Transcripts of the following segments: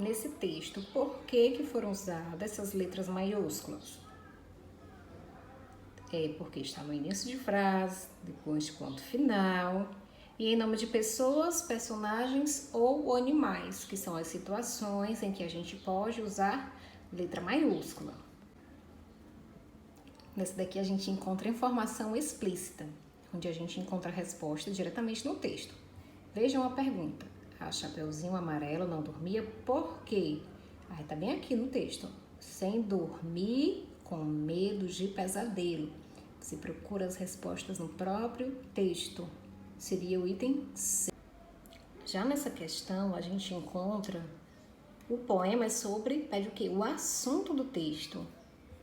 nesse texto, por que foram usadas essas letras maiúsculas? É porque está no início de frase, depois de ponto final, e em nome de pessoas, personagens ou animais, que são as situações em que a gente pode usar letra maiúscula. Nesse daqui a gente encontra informação explícita, onde a gente encontra a resposta diretamente no texto. Vejam a pergunta. A Chapeuzinho Amarelo não dormia por quê? Aí tá bem aqui no texto. Sem dormir, com medo de pesadelo. Você procura as respostas no próprio texto. Seria o item C. Já nessa questão, a gente encontra o poema pede o quê? O assunto do texto.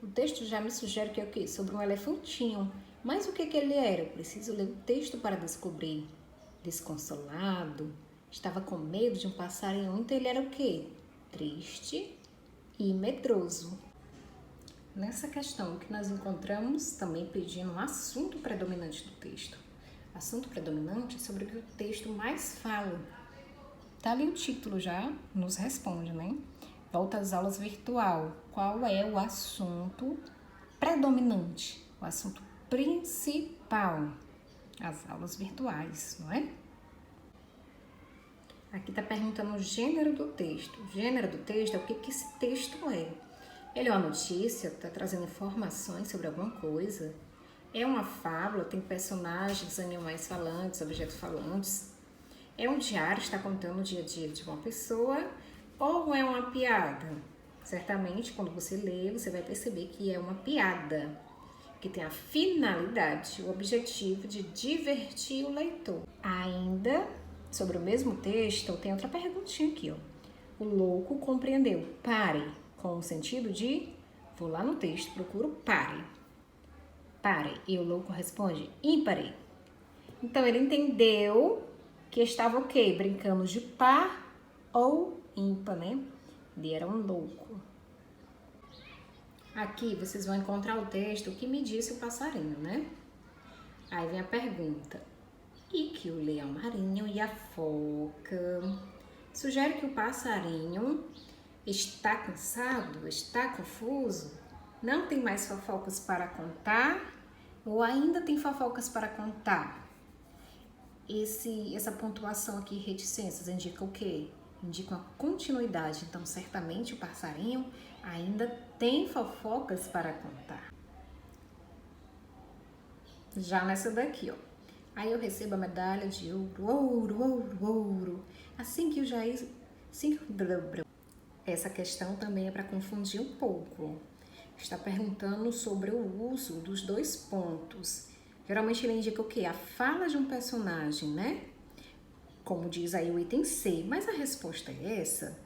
O texto já me sugere que é o quê? Sobre um elefantinho. Mas o que ele era? Eu preciso ler o texto para descobrir. Desconsolado, estava com medo de um passarinho, então ele era o quê? Triste e medroso. Nessa questão, o que nós encontramos também pedindo um assunto predominante do texto. Assunto predominante é sobre o que o texto mais fala. Tá ali o título já, nos responde, né? Volta às aulas virtual. Qual é o assunto predominante? O assunto principal? As aulas virtuais, não é? Aqui está perguntando o gênero do texto. O gênero do texto é o que esse texto é. Ele é uma notícia, está trazendo informações sobre alguma coisa. É uma fábula, tem personagens, animais falantes, objetos falantes. É um diário, está contando o dia a dia de uma pessoa, ou é uma piada? Certamente, quando você lê, você vai perceber que é uma piada, que tem a finalidade, o objetivo de divertir o leitor. Ainda, sobre o mesmo texto, tem outra perguntinha aqui, ó. O louco compreendeu. Pare, com o sentido de, vou lá no texto, procuro pare. Pare. E o louco responde, ímpare. Então, ele entendeu que estava o quê? Brincando de par ou ímpar, né? Ele era um louco. Aqui vocês vão encontrar o texto que me disse o passarinho, né? Aí vem a pergunta. E que o leão marinho e a foca sugere que o passarinho está cansado, está confuso, não tem mais fofocas para contar ou ainda tem fofocas para contar? Essa pontuação aqui, reticências, indica o quê? Indica uma continuidade. Então, certamente o passarinho ainda tem fofocas para contar. Já nessa daqui, ó. Aí eu recebo a medalha de ouro, ouro, ouro, ouro. Assim que o Jair... Essa questão também é para confundir um pouco. Está perguntando sobre o uso dos dois pontos. Geralmente ele indica o quê? A fala de um personagem, né? Como diz aí o item C. Mas a resposta é essa?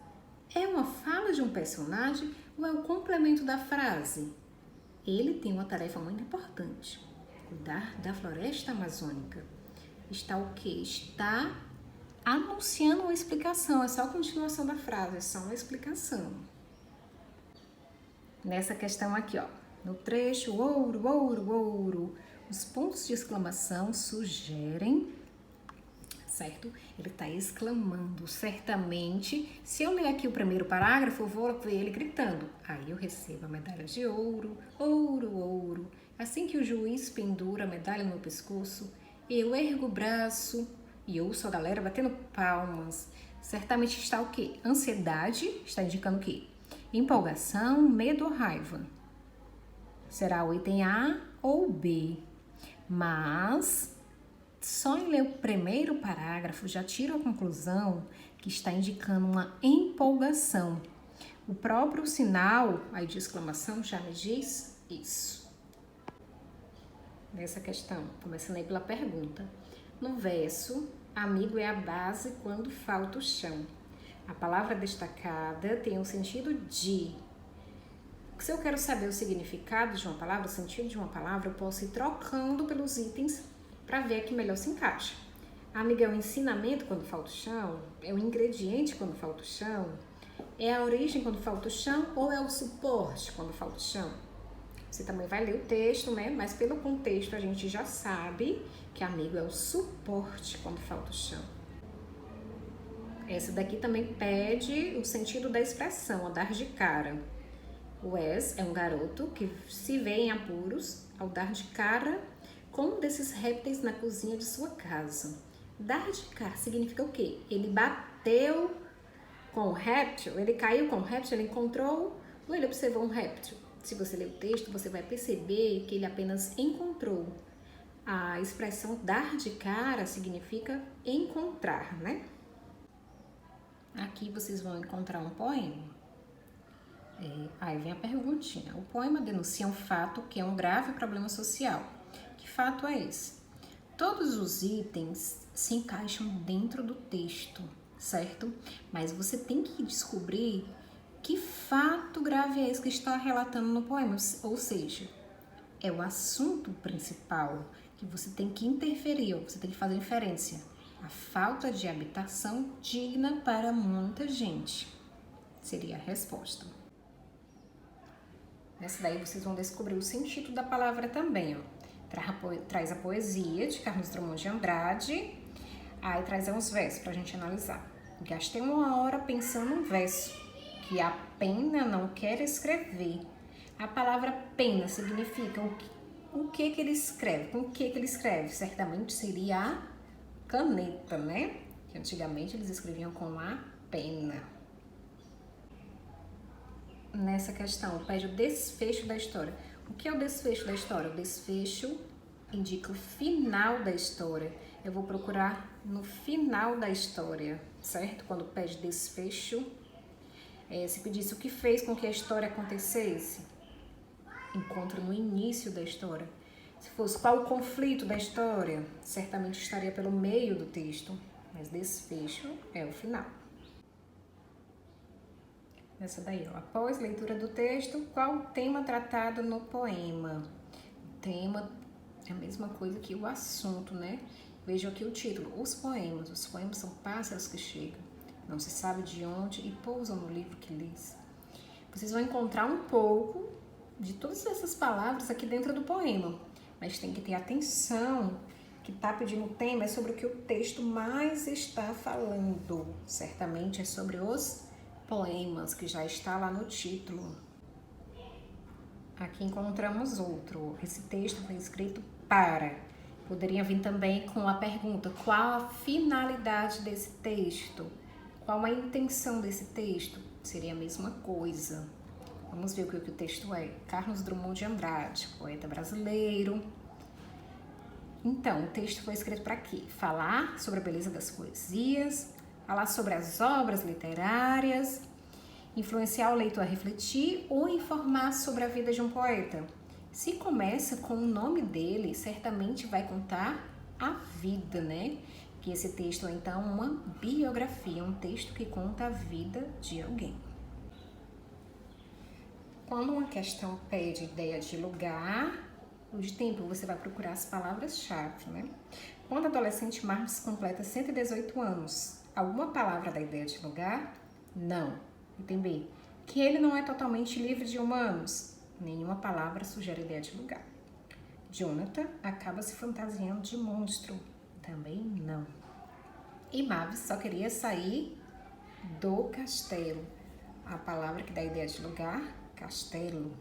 É uma fala de um personagem ou é o complemento da frase? Ele tem uma tarefa muito importante. Cuidar da floresta amazônica. Está o quê? Está anunciando uma explicação. É só a continuação da frase, é só uma explicação. Nessa questão aqui, ó. No trecho, ouro, ouro, ouro. Os pontos de exclamação sugerem, certo? Ele está exclamando, certamente. Se eu ler aqui o primeiro parágrafo, eu vou ver ele gritando. Aí eu recebo a medalha de ouro, ouro, ouro. Assim que o juiz pendura a medalha no meu pescoço, eu ergo o braço e ouço a galera batendo palmas. Certamente está o quê? Ansiedade, está indicando o quê? Empolgação, medo ou raiva. Será o item A ou B. Mas, só em ler o primeiro parágrafo, já tiro a conclusão que está indicando uma empolgação. O próprio sinal aí de exclamação já me diz isso. Nessa questão, começando aí pela pergunta. No verso, amigo é a base quando falta o chão. A palavra destacada tem o sentido de. Se eu quero saber o significado de uma palavra, o sentido de uma palavra, eu posso ir trocando pelos itens para ver que melhor se encaixa. Amiga é o ensinamento quando falta o chão? É o ingrediente quando falta o chão? É a origem quando falta o chão ou é o suporte quando falta o chão? Você também vai ler o texto, né? Mas pelo contexto a gente já sabe que amigo é o suporte quando falta o chão. Essa daqui também pede o sentido da expressão, a dar de cara. O Wes é um garoto que se vê em apuros ao dar de cara com um desses répteis na cozinha de sua casa. Dar de cara significa o quê? Ele bateu com o réptil, ele caiu com o réptil, ele encontrou ou ele observou um réptil? Se você ler o texto, você vai perceber que ele apenas encontrou. A expressão dar de cara significa encontrar, né? Aqui vocês vão encontrar um poema. Aí vem a perguntinha. O poema denuncia um fato que é um grave problema social. Que fato é esse? Todos os itens se encaixam dentro do texto, certo? Mas você tem que descobrir que fato grave é esse que está relatando no poema. Ou seja, é o assunto principal que você tem que interferir, ou você tem que fazer inferência. A falta de habitação digna para muita gente seria a resposta. Nessa daí vocês vão descobrir o sentido da palavra também, ó. Traz a poesia de Carlos Drummond de Andrade, aí traz uns versos pra gente analisar. Gastei 1 hora pensando um verso, que a pena não quer escrever. A palavra pena significa o que ele escreve, com o que ele escreve. Certamente seria a caneta, né? Que antigamente eles escreviam com a pena. Nessa questão, pede o desfecho da história. O que é o desfecho da história? O desfecho indica o final da história. Eu vou procurar no final da história, certo? Quando pede desfecho, se pedisse o que fez com que a história acontecesse, encontra no início da história. Se fosse qual o conflito da história, certamente estaria pelo meio do texto, mas desfecho é o final. Essa daí, ó. Após leitura do texto, qual o tema tratado no poema? O tema é a mesma coisa que o assunto, né? Vejam aqui o título, os poemas. Os poemas são pássaros que chegam, não se sabe de onde e pousam no livro que lês. Vocês vão encontrar um pouco de todas essas palavras aqui dentro do poema, mas tem que ter atenção que está pedindo o tema é sobre o que o texto mais está falando. Certamente é sobre os poemas, que já está lá no título. Aqui encontramos outro. Esse texto foi escrito para. Poderia vir também com a pergunta: qual a finalidade desse texto? Qual a intenção desse texto? Seria a mesma coisa. Vamos ver o que o texto é. Carlos Drummond de Andrade, poeta brasileiro. Então, o texto foi escrito para quê? Falar sobre a beleza das poesias, falar sobre as obras literárias, influenciar o leitor a refletir ou informar sobre a vida de um poeta. Se começa com o nome dele, certamente vai contar a vida, né? Que esse texto é então uma biografia, um texto que conta a vida de alguém. Quando uma questão pede ideia de lugar ou de tempo, você vai procurar as palavras-chave, né? Quando o adolescente Marcos completa 118 anos, alguma palavra da ideia de lugar? Não. Item B. Que ele não é totalmente livre de humanos? Nenhuma palavra sugere ideia de lugar. Jonathan acaba se fantasiando de monstro? Também não. E Mavis só queria sair do castelo. A palavra que dá ideia de lugar? Castelo.